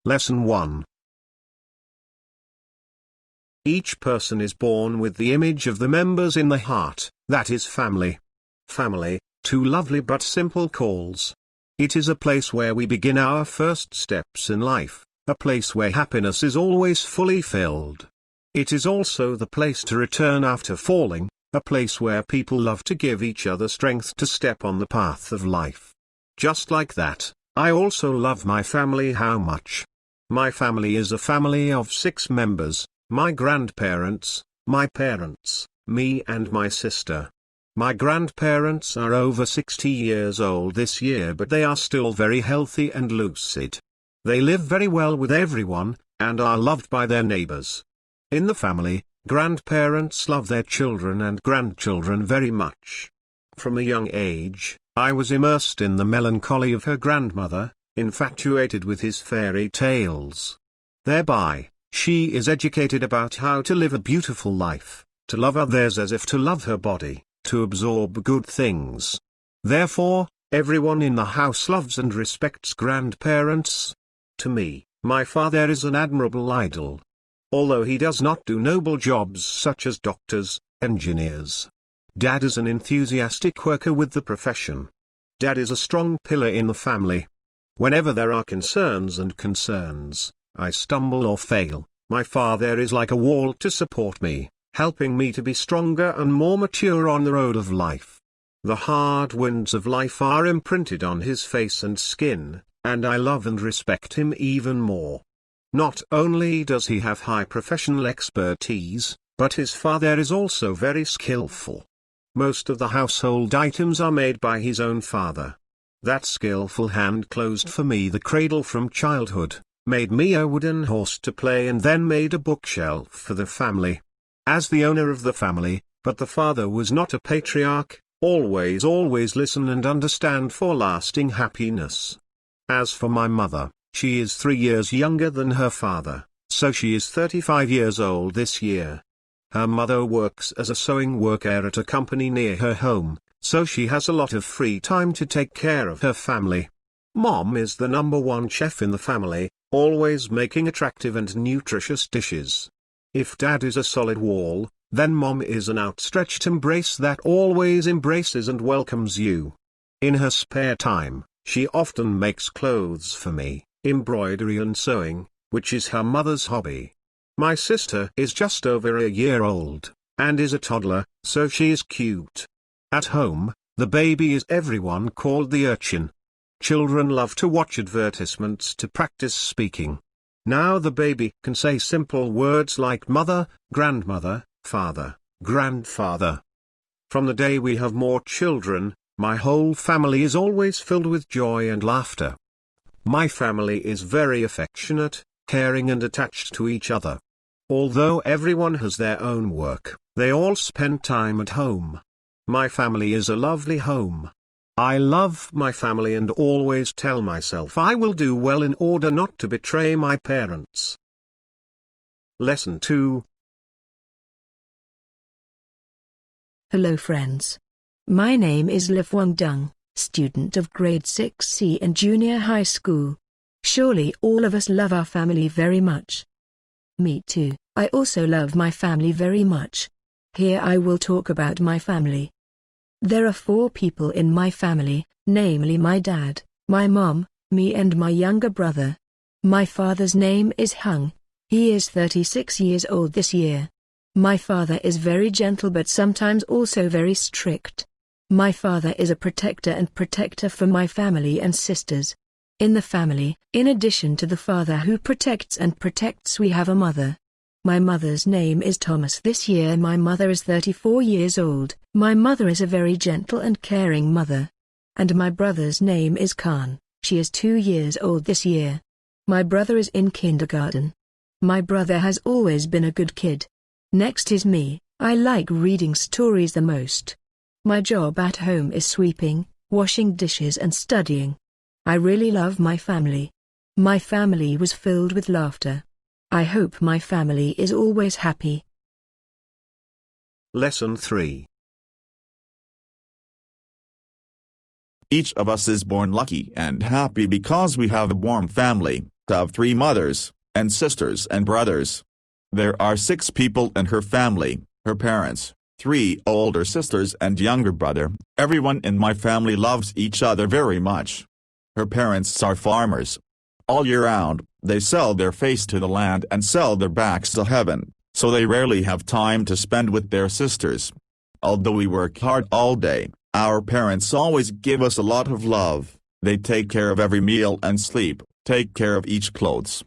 Lesson 1. Each person is born with the image of the members in the heart, that is family. Family, two lovely but simple calls. It is a place where we begin our first steps in life, a place where happiness is always fully filled. It is also the place to return after falling, a place where people love to give each other strength to step on the path of life. Just like that, I also love my family. How much? My family is a family of 6 members, my grandparents, my parents, me and my sister. My grandparents are over 60 years old this year, but they are still very healthy and lucid. They live very well with everyone, and are loved by their neighbors. In the family, grandparents love their children and grandchildren very much. From a young age, I was immersed in the melancholy of her grandmother, infatuated with his fairy tales. Thereby, she is educated about how to live a beautiful life, to love others as if to love her body, to absorb good things. Therefore, everyone in the house loves and respects grandparents. To me, my father is an admirable idol. Although he does not do noble jobs such as doctors, engineers. Dad is an enthusiastic worker with the profession. Dad is a strong pillar in the family. Whenever there are concerns, I stumble or fail, my father is like a wall to support me, helping me to be stronger and more mature on the road of life. The hard winds of life are imprinted on his face and skin, and I love and respect him even more. Not only does he have high professional expertise, but his father is also very skillful. Most of the household items are made by his own father. That skillful hand closed for me the cradle from childhood, made me a wooden horse to play, and then made a bookshelf for the family. As the owner of the family, but the father was not a patriarch, always listen and understand for lasting happiness. As for my mother, she is 3 years younger than her father, so she is 35 years old this year. Her mother works as a sewing worker at a company near her home, so she has a lot of free time to take care of her family. Mom is the #1 chef in the family, always making attractive and nutritious dishes. If Dad is a solid wall, then Mom is an outstretched embrace that always embraces and welcomes you. In her spare time, she often makes clothes for me, embroidery and sewing, which is her mother's hobby. My sister is just over a year old, and is a toddler, so she is cute. At home, the baby is everyone called the urchin. Children love to watch advertisements to practice speaking. Now the baby can say simple words like mother, grandmother, father, grandfather. From the day we have more children, my whole family is always filled with joy and laughter. My family is very affectionate, caring and attached to each other. Although everyone has their own work, they all spend time at home. My family is a lovely home. I love my family and always tell myself I will do well in order not to betray my parents. Lesson 2. Hello friends. My name is THEO, student of grade 6C in junior high school. Surely all of us love our family very much. Me too, I also love my family very much. Here I will talk about my family. There are 4 people in my family, namely my dad, my mom, me and my younger brother. My father's name is Hung. He is 36 years old this year. My father is very gentle but sometimes also very strict. My father is a protector for my family and sisters. In the family, in addition to the father who protects, we have a mother. My mother's name is Thomas. This year my mother is 34 years old. My mother is a very gentle and caring mother. And my brother's name is Khan. She is 2 years old this year. My brother is in kindergarten. My brother has always been a good kid. Next is me. I like reading stories the most. My job at home is sweeping, washing dishes and studying. I really love my family. My family was filled with laughter. I hope my family is always happy. Lesson 3. Each of us is born lucky and happy because we have a warm family, to have 3 mothers, and sisters and brothers. There are 6 people in her family, her parents, 3 older sisters and younger brother. Everyone in my family loves each other very much. Her parents are farmers. All year round, they sell their face to the land and sell their backs to heaven, so they rarely have time to spend with their sisters. Although we work hard all day, our parents always give us a lot of love. They take care of every meal and sleep, take care of each clothes.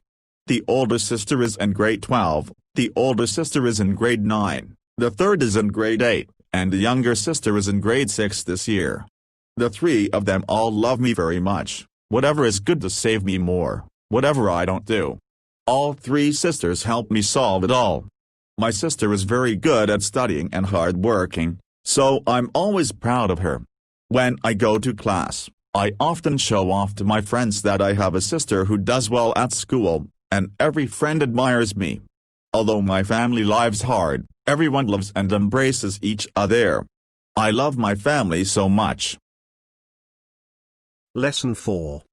The older sister is in grade 12, the older sister is in grade 9, the third is in grade 8, and the younger sister is in grade 6 this year. The 3 of them all love me very much. Whatever is good to save me more, whatever I don't do. All 3 sisters help me solve it all. My sister is very good at studying and hard working, so I'm always proud of her. When I go to class, I often show off to my friends that I have a sister who does well at school, and every friend admires me. Although my family lives hard, everyone loves and embraces each other. I love my family so much. Lesson 4.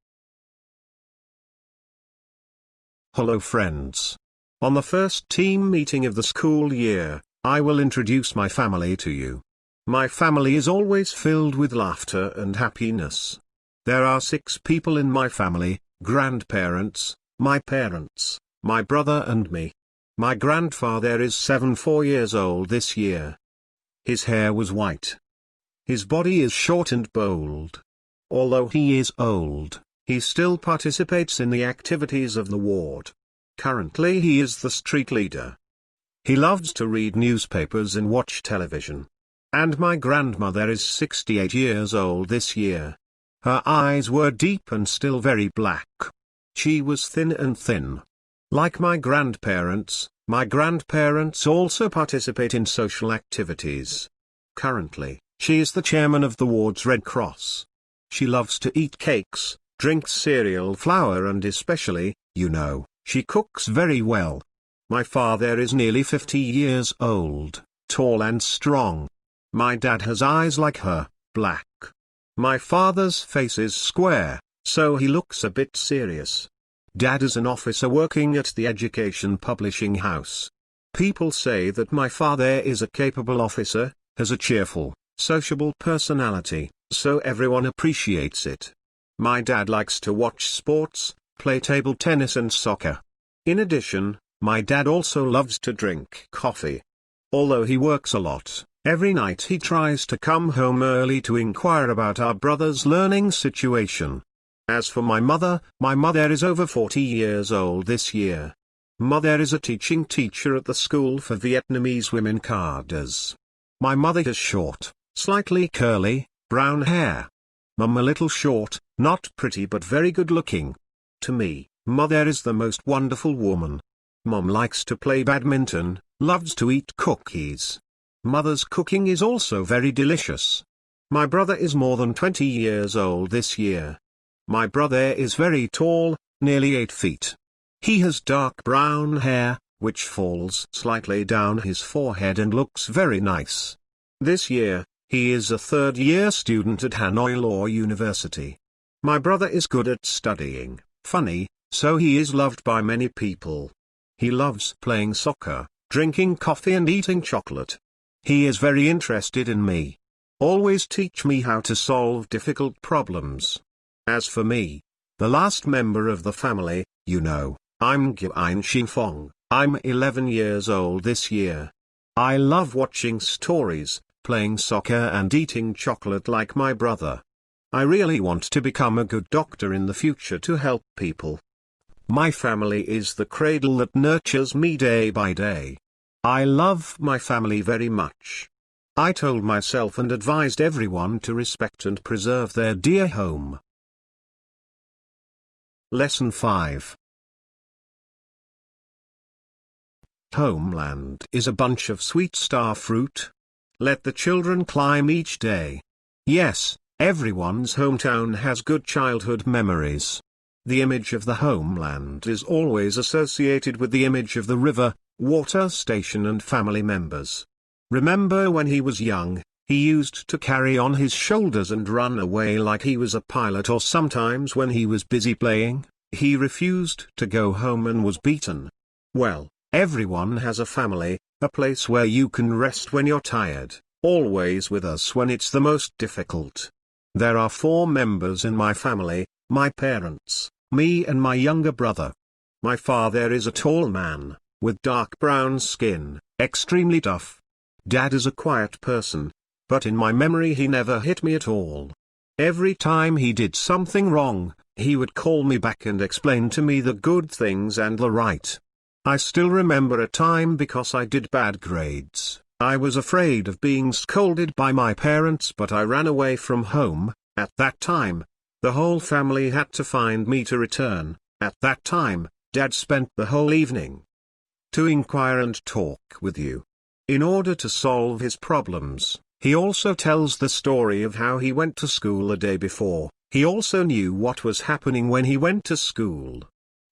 Hello friends. On the first team meeting of the school year, I will introduce my family to you. My family is always filled with laughter and happiness. There are 6 people in my family: grandparents, my parents, my brother and me. My grandfather is 74 years old this year. His hair was white. His body is short and bold. Although he is old, he still participates in the activities of the ward. Currently he is the street leader. He loves to read newspapers and watch television. And my grandmother is 68 years old this year. Her eyes were deep and still very black. She was thin and thin. Like my grandparents also participate in social activities. Currently, she is the chairman of the ward's Red Cross. She loves to eat cakes, drink cereal flour and especially, she cooks very well. My father is nearly 50 years old, tall and strong. My dad has eyes like her, black. My father's face is square, so he looks a bit serious. Dad is an officer working at the education publishing house. People say that my father is a capable officer, has a cheerful, sociable personality, so everyone appreciates it. My dad likes to watch sports, play table tennis and soccer. In addition, my dad also loves to drink coffee. Although he works a lot, every night he tries to come home early to inquire about our brother's learning situation. As for my mother is over 40 years old this year. Mother is a teacher at the school for Vietnamese women cadres. My mother has short, slightly curly, brown hair. Mum a little short, not pretty but very good looking. To me, mother is the most wonderful woman. Mum likes to play badminton, loves to eat cookies. Mother's cooking is also very delicious. My brother is more than 20 years old this year. My brother is very tall, nearly 8 feet. He has dark brown hair, which falls slightly down his forehead and looks very nice. This year, he is a 3rd-year student at Hanoi Law University. My brother is good at studying, funny, so he is loved by many people. He loves playing soccer, drinking coffee and eating chocolate. He is very interested in me. Always teach me how to solve difficult problems. As for me, the last member of the family, I'm THEO. I'm 11 years old this year. I love watching stories, playing soccer and eating chocolate like my brother. I really want to become a good doctor in the future to help people. My family is the cradle that nurtures me day by day. I love my family very much. I told myself and advised everyone to respect and preserve their dear home. Lesson 5. Homeland is a bunch of sweet star fruit. Let the children climb each day. Yes, everyone's hometown has good childhood memories. The image of the homeland is always associated with the image of the river, water station and family members. Remember when he was young, he used to carry on his shoulders and run away like he was a pilot, or sometimes when he was busy playing, He refused to go home and was beaten. Well, everyone has a family, a place where you can rest when you're tired, always with us when it's the most difficult. There are 4 members in my family, my parents, me and my younger brother. My father is a tall man, with dark brown skin, extremely tough. Dad is a quiet person, but in my memory he never hit me at all. Every time he did something wrong, he would call me back and explain to me the good things and the right. I still remember a time because I did bad grades. I was afraid of being scolded by my parents, but I ran away from home. At that time, the whole family had to find me to return. At that time, Dad spent the whole evening to inquire and talk with you. In order to solve his problems, he also tells the story of how he went to school a day before. He also knew what was happening when he went to school.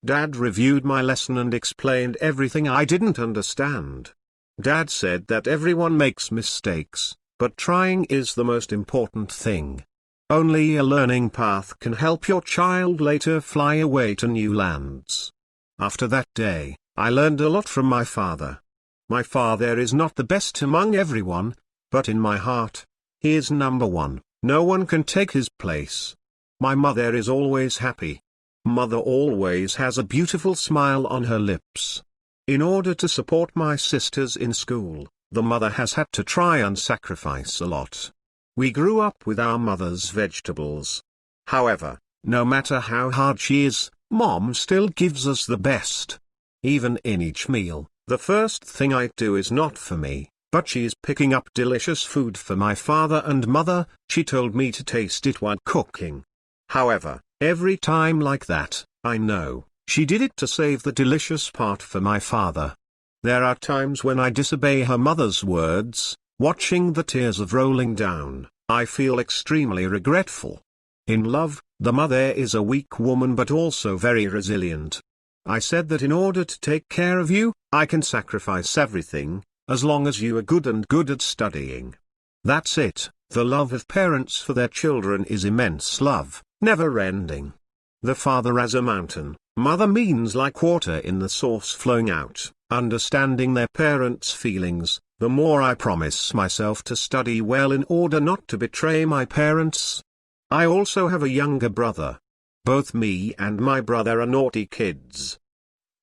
Dad reviewed my lesson and explained everything I didn't understand. Dad said that everyone makes mistakes, but trying is the most important thing. Only a learning path can help your child later fly away to new lands. After that day, I learned a lot from my father. My father is not the best among everyone, but in my heart, he is number 1. No one can take his place. My mother is always happy. Mother always has a beautiful smile on her lips. In order to support my sisters in school, the mother has had to try and sacrifice a lot. We grew up with our mother's vegetables. However, no matter how hard she is, Mom still gives us the best. Even in each meal, the first thing I do is not for me, but she is picking up delicious food for my father and mother. She told me to taste it while cooking. However, every time like that, I know she did it to save the delicious part for my father. There are times when I disobey her mother's words. Watching the tears of rolling down, I feel extremely regretful. In love, the mother is a weak woman but also very resilient. I said that in order to take care of you, I can sacrifice everything, as long as you are good and good at studying. That's it. The love of parents for their children is immense love, never ending. The father as a mountain, mother means like water in the source flowing out. Understanding their parents' feelings, the more I promise myself to study well in order not to betray my parents. I also have a younger brother. Both me and my brother are naughty kids.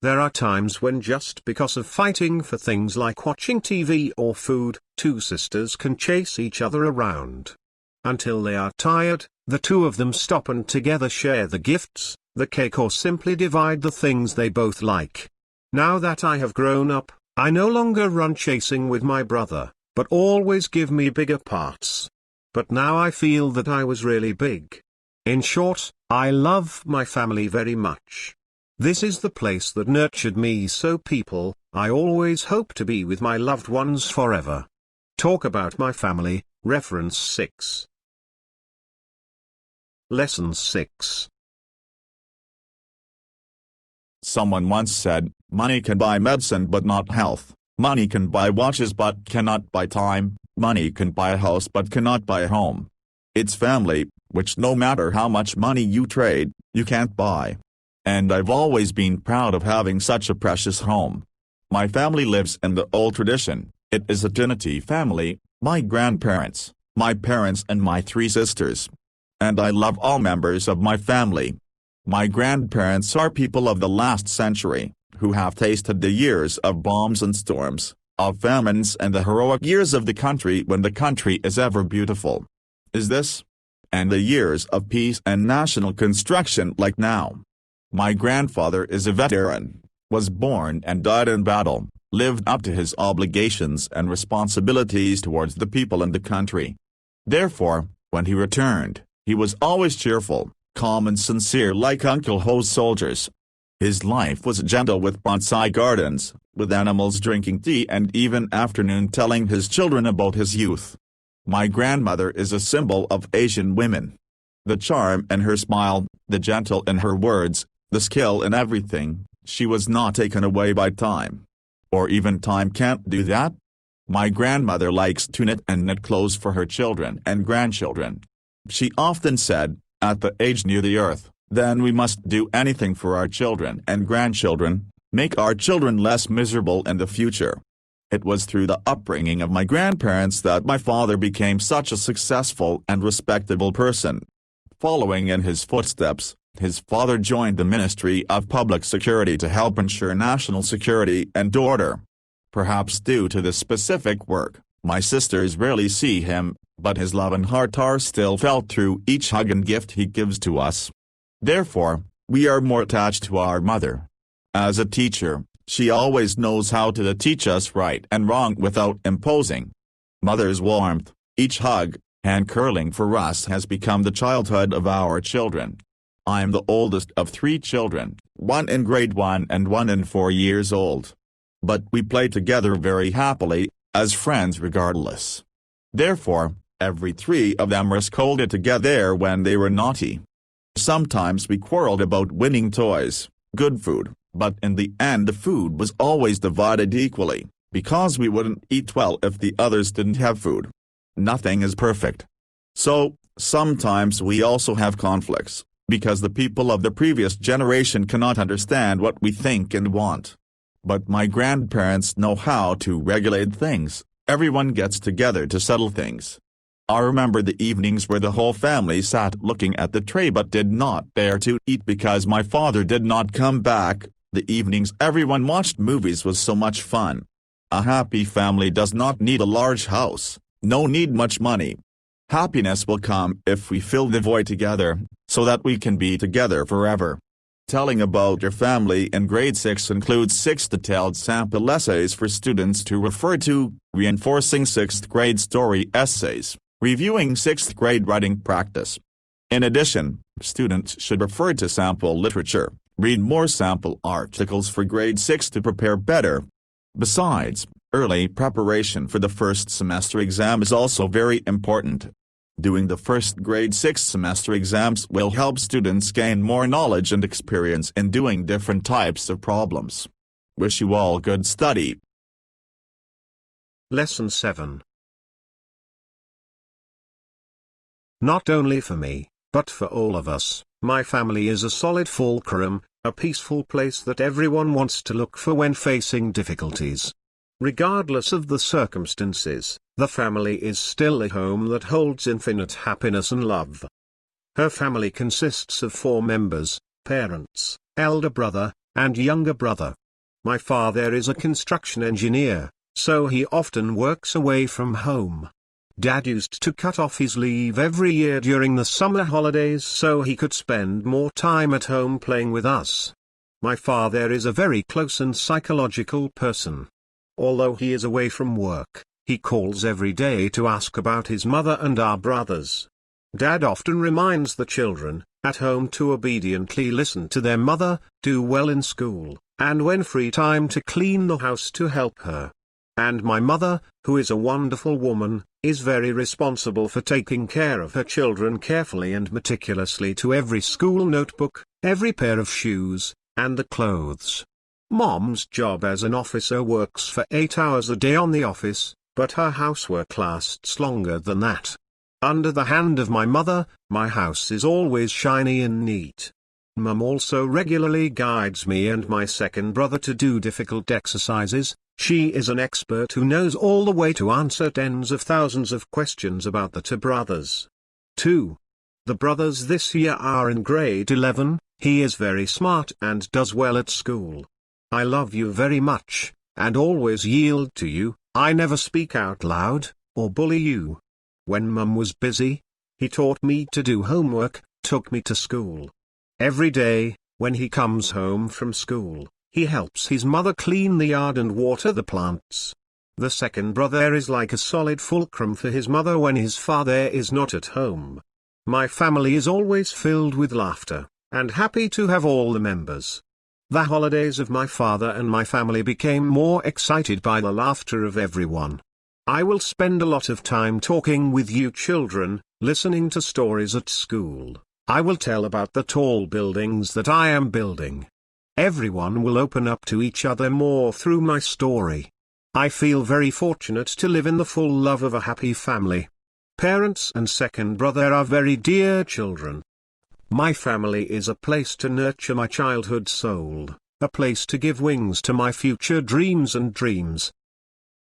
There are times when just because of fighting for things like watching TV or food, 2 sisters can chase each other around. Until they are tired, the 2 of them stop and together share the gifts, the cake, or simply divide the things they both like. Now that I have grown up, I no longer run chasing with my brother, but always give me bigger parts. But now I feel that I was really big. In short, I love my family very much. This is the place that nurtured me, so people, I always hope to be with my loved ones forever. Talk about my family, reference 6. Lesson 6. Someone once said, money can buy medicine but not health. Money can buy watches but cannot buy time. Money can buy a house but cannot buy a home. It's family, which no matter how much money you trade, you can't buy. And I've always been proud of having such a precious home. My family lives in the old tradition. It is a Trinity family, my grandparents, my parents and my 3 sisters. And I love all members of my family. My grandparents are people of the last century, who have tasted the years of bombs and storms, of famines and the heroic years of the country when the country is ever beautiful. Is this? And the years of peace and national construction like now. My grandfather is a veteran, was born and died in battle, lived up to his obligations and responsibilities towards the people and the country. Therefore, when he returned, he was always cheerful, calm and sincere like Uncle Ho's soldiers. His life was gentle with bonsai gardens, with animals drinking tea and even afternoon telling his children about his youth. My grandmother is a symbol of Asian women. The charm in her smile, the gentle in her words, the skill in everything, she was not taken away by time. Or even time can't do that. My grandmother likes to knit and knit clothes for her children and grandchildren. She often said, at the age near the earth, then we must do anything for our children and grandchildren, make our children less miserable in the future. It was through the upbringing of my grandparents that my father became such a successful and respectable person. Following in his footsteps, his father joined the Ministry of Public Security to help ensure national security and order. Perhaps due to this specific work, my sisters rarely see him, but his love and heart are still felt through each hug and gift he gives to us. Therefore, we are more attached to our mother. As a teacher, she always knows how to teach us right and wrong without imposing. Mother's warmth, each hug, hand curling for us has become the childhood of our children. I am the oldest of 3 children, one in grade 1 and one in 4 years old. But we play together very happily, as friends regardless. Therefore, every 3 of them were scolded together when they were naughty. Sometimes we quarreled about winning toys, good food, but in the end the food was always divided equally, because we wouldn't eat well if the others didn't have food. Nothing is perfect. So, sometimes we also have conflicts, because the people of the previous generation cannot understand what we think and want. But my grandparents know how to regulate things. Everyone gets together to settle things. I remember the evenings where the whole family sat looking at the tray but did not dare to eat because my father did not come back. The evenings everyone watched movies was so much fun. A happy family does not need a large house, no need much money. Happiness will come if we fill the void together, so that we can be together forever. Telling about your family in grade 6 includes 6 detailed sample essays for students to refer to, reinforcing 6th grade story essays, reviewing 6th grade writing practice. In addition, students should refer to sample literature, read more sample articles for grade 6 to prepare better. Besides, early preparation for the first semester exam is also very important. Doing the first grade 6 semester exams will help students gain more knowledge and experience in doing different types of problems. Wish you all good study. Lesson 7. Not only for me, but for all of us, my family is a solid fulcrum, a peaceful place that everyone wants to look for when facing difficulties. Regardless of the circumstances, the family is still a home that holds infinite happiness and love. Her family consists of 4 members: parents, elder brother, and younger brother. My father is a construction engineer, so he often works away from home. Dad used to cut off his leave every year during the summer holidays so he could spend more time at home playing with us. My father is a very close and psychological person. Although he is away from work, he calls every day to ask about his mother and our brothers. Dad often reminds the children, at home, to obediently listen to their mother, do well in school, and when free time to clean the house to help her. And my mother, who is a wonderful woman, is very responsible for taking care of her children carefully and meticulously, to every school notebook, every pair of shoes, and the clothes. Mom's job as an officer works for 8 hours a day on the office, but her housework lasts longer than that. Under the hand of my mother, my house is always shiny and neat. Mum also regularly guides me and my second brother to do difficult exercises. She is an expert who knows all the way to answer tens of thousands of questions about the 2 brothers. 2. The brothers this year are in grade 11, he is very smart and does well at school. I love you very much, and always yield to you. I never speak out loud, or bully you. When Mum was busy, he taught me to do homework, took me to school. Every day, when he comes home from school, he helps his mother clean the yard and water the plants. The second brother is like a solid fulcrum for his mother when his father is not at home. My family is always filled with laughter, and happy to have all the members. The holidays of my father and my family became more excited by the laughter of everyone. I will spend a lot of time talking with you children, listening to stories at school. I will tell about the tall buildings that I am building. Everyone will open up to each other more through my story. I feel very fortunate to live in the full love of a happy family. Parents and second brother are very dear children. My family is a place to nurture my childhood soul, a place to give wings to my future dreams and dreams,